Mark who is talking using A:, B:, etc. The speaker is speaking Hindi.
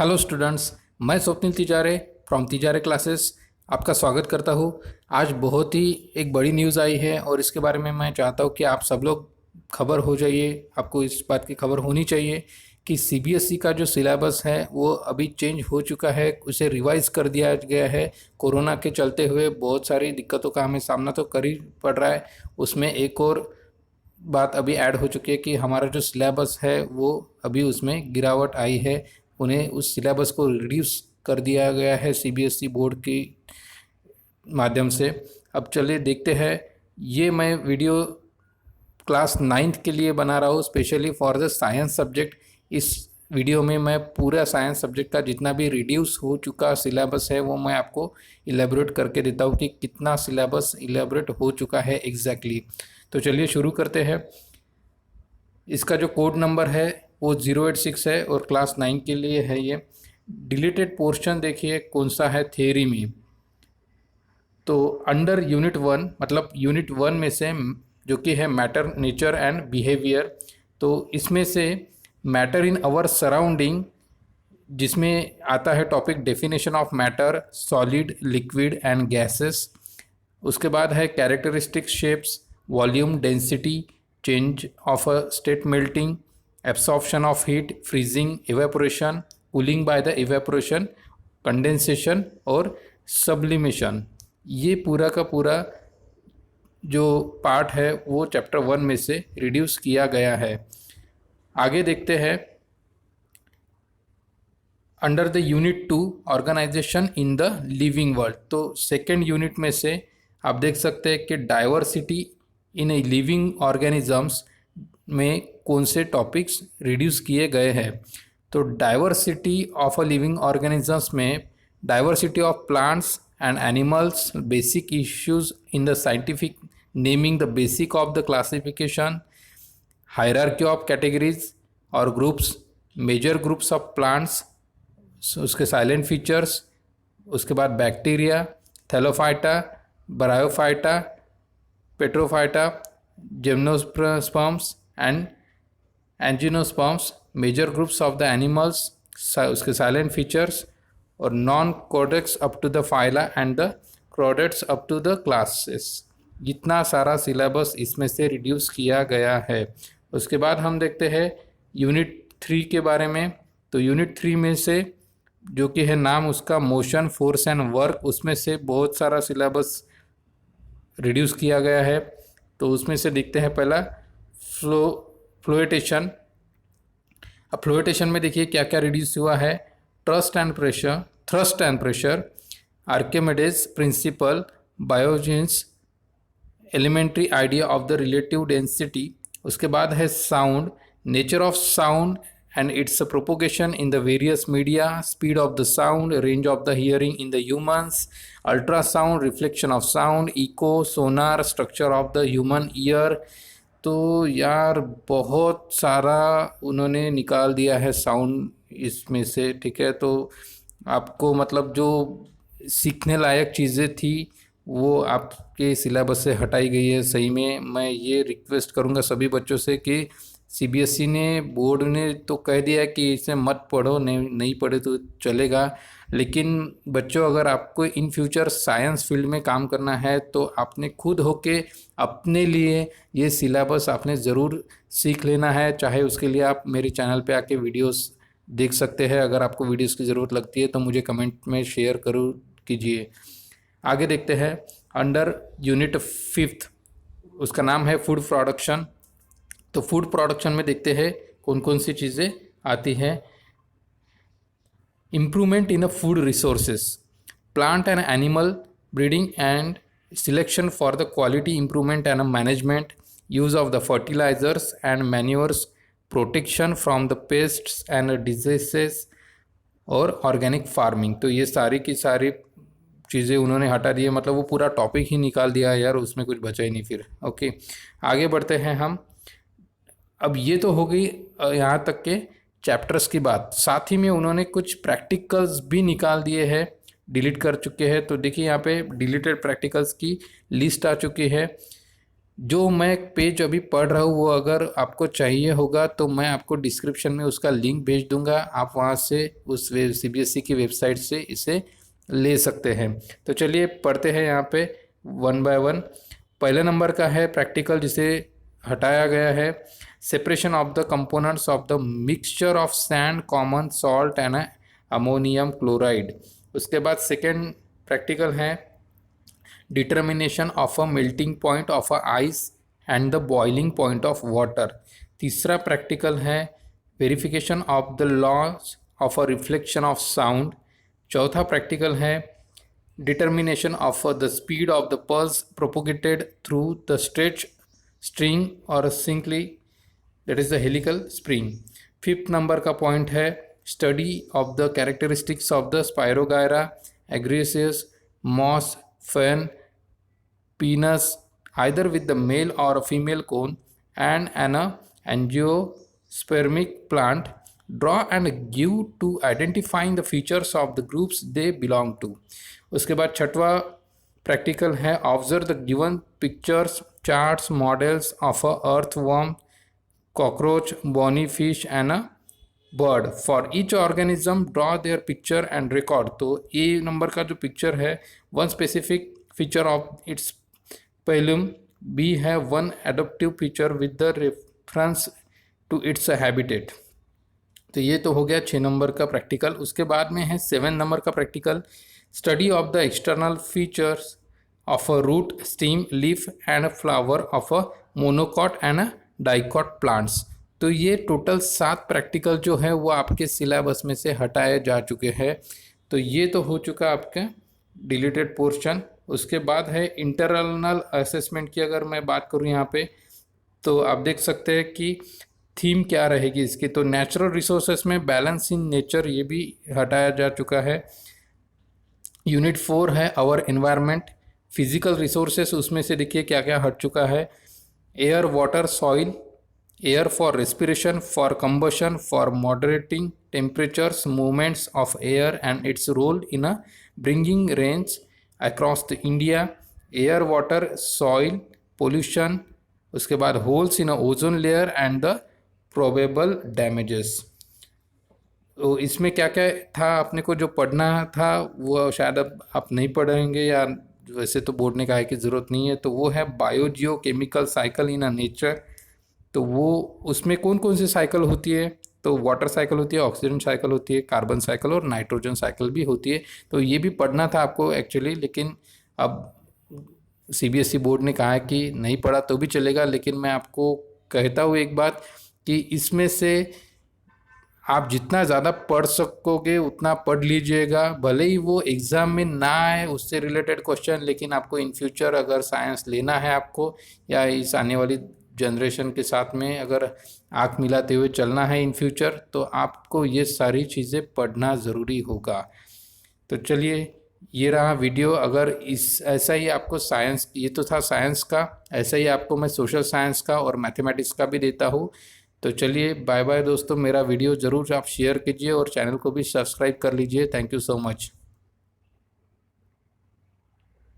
A: हेलो स्टूडेंट्स, मैं स्वप्निल तिजारे फ्रॉम तिजारे क्लासेस आपका स्वागत करता हूँ। आज बहुत ही एक बड़ी न्यूज़ आई है और इसके बारे में मैं चाहता हूँ कि आप सब लोग खबर हो जाइए। आपको इस बात की खबर होनी चाहिए कि सीबीएसई का जो सिलेबस है वो अभी चेंज हो चुका है, उसे रिवाइज कर दिया गया है। कोरोना के चलते हुए बहुत सारी दिक्कतों का हमें सामना तो कर ही पड़ रहा है। उसमें एक और बात अभी ऐड हो चुकी है कि हमारा जो सिलेबस है वो अभी उसमें गिरावट आई है। उन्हें उस सिलेबस को रिड्यूस कर दिया गया है सीबीएसई बोर्ड के माध्यम से। अब चलिए देखते हैं। ये मैं वीडियो क्लास 9th के लिए बना रहा हूँ, specially for the science subject. इस वीडियो में मैं पूरा साइंस सब्जेक्ट का जितना भी रिड्यूस हो चुका सिलेबस है वो मैं आपको इलेबोरेट करके देता हूँ कि कितना सिलेबस इलेबोरेट हो चुका है एग्जैक्टली। तो चलिए शुरू करते हैं। इसका जो कोड नंबर है वो 086 है और क्लास 9 के लिए है। ये डिलीटेड पोर्शन देखिए कौन सा है थ्योरी में। तो अंडर यूनिट 1, मतलब यूनिट 1 में से जो कि है मैटर, नेचर एंड बिहेवियर, तो इसमें से मैटर इन आवर सराउंडिंग, जिसमें आता है topic definition of matter, solid, liquid and gases. उसके बाद है characteristic shapes, volume, density, change of a state, melting, absorption of heat, freezing, evaporation, cooling by the evaporation, condensation और सब्लिमेशन। ये पूरा का पूरा जो पार्ट है वो चैप्टर 1 में से रिड्यूस किया गया है। आगे देखते हैं। Under the unit 2 organisation in the living world, तो सेकेंड यूनिट में से आप देख सकते हैं कि diversity in a living organisms में कौन से टॉपिक्स रिड्यूस किए गए हैं। तो diversity of a living organisms में diversity of plants and animals, basic issues in the scientific naming the basic of the classification, hierarchy of categories और groups, major groups of plants, उसके साइलेंट फीचर्स, उसके बाद bacteria, thallophyta, bryophyta, pteridophyta, gymnosperms and angiosperms, major groups of the animals, उसके साइलेंट फीचर्स और नॉन कोडेक्स up to the phyla and the chordates up to the classes. जितना सारा सिलेबस इसमें से रिड्यूस किया गया है। उसके बाद हम देखते हैं यूनिट 3 के बारे में। तो यूनिट 3 में से जो कि है नाम उसका मोशन, फोर्स एंड वर्क, उसमें से बहुत सारा सिलेबस रिड्यूस किया गया है। तो उसमें से देखते हैं पहला फ्लोएटेशन। अब फ्लोएटेशन में देखिए क्या क्या रिड्यूस हुआ है। Thrust and pressure, Archimedes principle, buoyancy, elementary idea of the relative density. उसके बाद है sound, nature of sound and its propagation in the various media, speed of the sound, range of the hearing in the humans, ultrasound, reflection of sound, echo, sonar, structure of the human ear। तो यार बहुत सारा उन्होंने निकाल दिया है साउंड इसमें से, ठीक है। तो आपको मतलब जो सीखने लायक चीज़ें थी वो आपके सिलेबस से हटाई गई है। सही में मैं ये रिक्वेस्ट करूँगा सभी बच्चों से कि सीबीएसई ने, बोर्ड ने तो कह दिया कि इसे मत पढ़ो, नहीं पढ़े तो चलेगा, लेकिन बच्चों अगर आपको इन फ्यूचर साइंस फील्ड में काम करना है तो आपने खुद होके अपने लिए ये सिलेबस आपने ज़रूर सीख लेना है। चाहे उसके लिए आप मेरे चैनल पे आके वीडियोस देख सकते हैं। अगर आपको वीडियोस की ज़रूरत लगती है तो मुझे कमेंट में शेयर करो कीजिए। आगे देखते हैं अंडर यूनिट 5, उसका नाम है फूड प्रोडक्शन। तो फूड प्रोडक्शन में देखते हैं कौन कौन सी चीज़ें आती हैं। Improvement in a food resources, plant and animal breeding and selection for the quality improvement and management, use of the fertilisers and manures, protection from the pests and diseases और ऑर्गेनिक फार्मिंग। तो ये सारी की सारी चीज़ें उन्होंने हटा दी है, मतलब वो पूरा टॉपिक ही निकाल दिया यार, उसमें कुछ बचा ही नहीं फिर। ओके, आगे बढ़ते हैं हम। अब ये तो हो गई यहाँ तक के चैप्टर्स की बात। साथ ही में उन्होंने कुछ प्रैक्टिकल्स भी निकाल दिए हैं, डिलीट कर चुके हैं। तो देखिए यहाँ पे डिलीटेड प्रैक्टिकल्स की लिस्ट आ चुकी है। जो मैं पेज अभी पढ़ रहा हूँ वो अगर आपको चाहिए होगा तो मैं आपको डिस्क्रिप्शन में उसका लिंक भेज दूंगा, आप वहाँ से उस सीबीएसई की वेबसाइट से इसे ले सकते हैं। तो चलिए पढ़ते हैं यहाँ पे वन बाय वन। पहले नंबर का है प्रैक्टिकल जिसे हटाया गया है, separation of the components of the mixture of sand, common salt and ammonium chloride. उसके बाद सेकेंड प्रैक्टिकल है determination of a melting point of a ice and the boiling point of water. तीसरा प्रैक्टिकल है verification of the laws of a reflection of sound. चौथा प्रैक्टिकल है determination of the speed of the pulse propagated through the stretch string or simply that is the helical spring। Fifth number का पॉइंट है study of the characteristics of the spirogyra, agaricus, moss, fern, penis either with the male or a female cone and an angiospermic plant। draw and give to identifying the features of the groups they belong to। उसके बाद छठवा प्रैक्टिकल है observe the given pictures, charts, models of a earthworm, cockroach, bony fish and a bird. For each organism draw their picture and record. तो ए नंबर का जो पिक्चर है one specific feature of its phylum, B है one adaptive feature with the reference to its habitat. तो ये तो हो गया 6 नंबर का प्रैक्टिकल। उसके बाद में है 7 नंबर का practical study of the external features of a root, stem, leaf and flower of a monocot and dicot plants. तो ये टोटल 7 प्रैक्टिकल जो है वो आपके सिलेबस में से हटाए जा चुके हैं। तो ये तो हो चुका आपका डिलीटेड पोर्शन। उसके बाद है इंटरनल असेसमेंट की अगर मैं बात करूँ यहाँ पे तो आप देख सकते हैं कि थीम क्या रहेगी इसकी। तो नेचुरल रिसोर्सेस में बैलेंस इन नेचर ये भी हटाया जा चुका है। यूनिट 4 है आवर एनवायरनमेंट, फिजिकल रिसोर्सेस उसमें से देखिए क्या क्या हट चुका है। Air, water, soil, air for respiration, for combustion, for moderating temperatures, movements of air and its role in a bringing rain across the India, air, water, soil pollution. उसके बाद holes in a ozone layer and the probable damages. तो इसमें क्या क्या था अपने को जो पढ़ना था वो शायद अब आप नहीं पढ़ेंगे या वैसे तो बोर्ड ने कहा है कि ज़रूरत नहीं है। तो वो है biogeochemical cycle in a nature. तो वो उसमें कौन कौन सी साइकिल होती है, तो वाटर साइकिल होती है, ऑक्सीजन साइकिल होती है, कार्बन साइकिल और नाइट्रोजन साइकिल भी होती है। तो ये भी पढ़ना था आपको एक्चुअली, लेकिन अब सीबीएसई बोर्ड ने कहा है कि नहीं पढ़ा तो भी चलेगा। लेकिन मैं आपको कहता हूँ एक बात कि इसमें से आप जितना ज़्यादा पढ़ सकोगे उतना पढ़ लीजिएगा, भले ही वो एग्ज़ाम में ना आए उससे रिलेटेड क्वेश्चन, लेकिन आपको इन फ्यूचर अगर साइंस लेना है आपको या इस आने वाली जनरेशन के साथ में अगर आँख मिलाते हुए चलना है इन फ्यूचर तो आपको ये सारी चीज़ें पढ़ना ज़रूरी होगा। तो चलिए ये रहा वीडियो। अगर इस ऐसा ही आपको साइंस, ये तो था साइंस का, ऐसा ही आपको मैं सोशल साइंस का और मैथमेटिक्स का भी देता हूँ। तो चलिए बाय बाय दोस्तों, मेरा वीडियो ज़रूर आप शेयर कीजिए और चैनल को भी सब्सक्राइब कर लीजिए। Thank you so much.